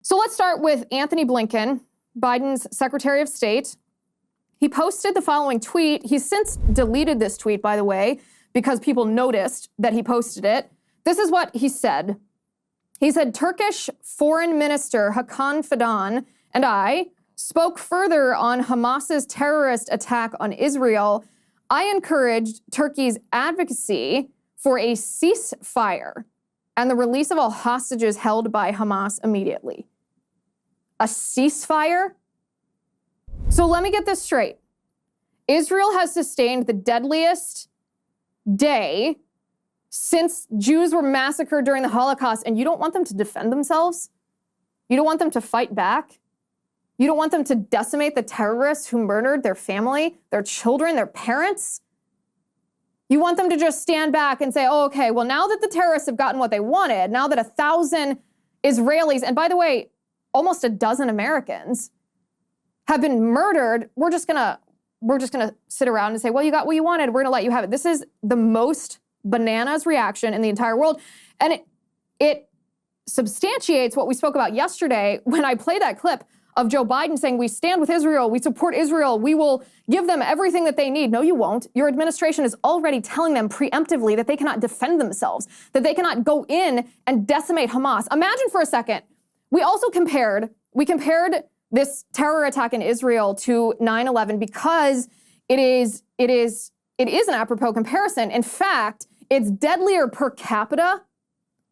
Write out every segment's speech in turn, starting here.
So let's start with Antony Blinken, Biden's Secretary of State. He posted the following tweet. He's since deleted this tweet, by the way, because people noticed that he posted it. This is what he said. He said, Turkish Foreign Minister Hakan Fidan and I spoke further on Hamas's terrorist attack on Israel. I encouraged Turkey's advocacy for a ceasefire and the release of all hostages held by Hamas immediately. A ceasefire? So let me get this straight. Israel has sustained the deadliest day since Jews were massacred during the Holocaust, and you don't want them to defend themselves? You don't want them to fight back? You don't want them to decimate the terrorists who murdered their family, their children, their parents? You want them to just stand back and say, oh, okay, well, now that the terrorists have gotten what they wanted, now that 1,000 Israelis, and by the way, almost a dozen Americans have been murdered, we're just gonna sit around and say, well, you got what you wanted, we're gonna let you have it. This is the most bananas reaction in the entire world. And it substantiates what we spoke about yesterday when I played that clip of Joe Biden saying, we stand with Israel, we support Israel, we will give them everything that they need. No, you won't. Your administration is already telling them preemptively that they cannot defend themselves, that they cannot go in and decimate Hamas. Imagine for a second, we compared this terror attack in Israel to 9/11 because it is an apropos comparison. In fact, it's deadlier per capita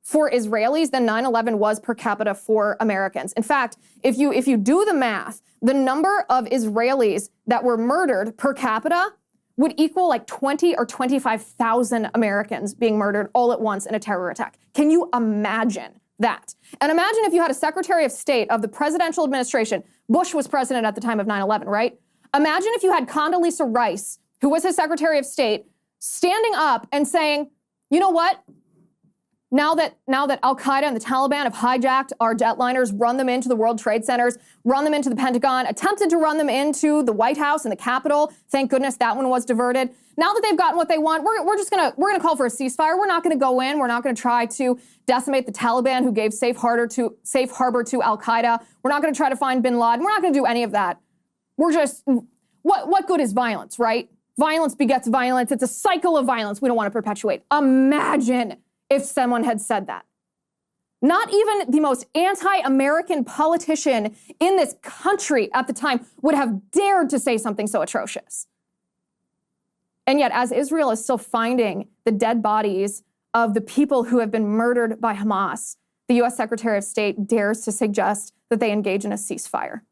for Israelis than 9/11 was per capita for Americans. In fact, if you do the math, the number of Israelis that were murdered per capita would equal like 20 or 25,000 Americans being murdered all at once in a terror attack. Can you imagine that? And imagine if you had a Secretary of State of the presidential administration. Bush was president at the time of 9/11, right? Imagine if you had Condoleezza Rice, who was his Secretary of State, standing up and saying, you know what? Now that Al-Qaeda and the Taliban have hijacked our jetliners, run them into the World Trade Centers, run them into the Pentagon, attempted to run them into the White House and the Capitol. Thank goodness that one was diverted. Now that they've gotten what they want, we're gonna call for a ceasefire. We're not gonna go in. We're not gonna try to decimate the Taliban, who gave safe harbor to Al-Qaeda. We're not gonna try to find bin Laden. We're not gonna do any of that. We're just, what good is violence, right? Violence begets violence. It's a cycle of violence we don't want to perpetuate. Imagine if someone had said that. Not even the most anti-American politician in this country at the time would have dared to say something so atrocious. And yet, as Israel is still finding the dead bodies of the people who have been murdered by Hamas, the U.S. Secretary of State dares to suggest that they engage in a ceasefire.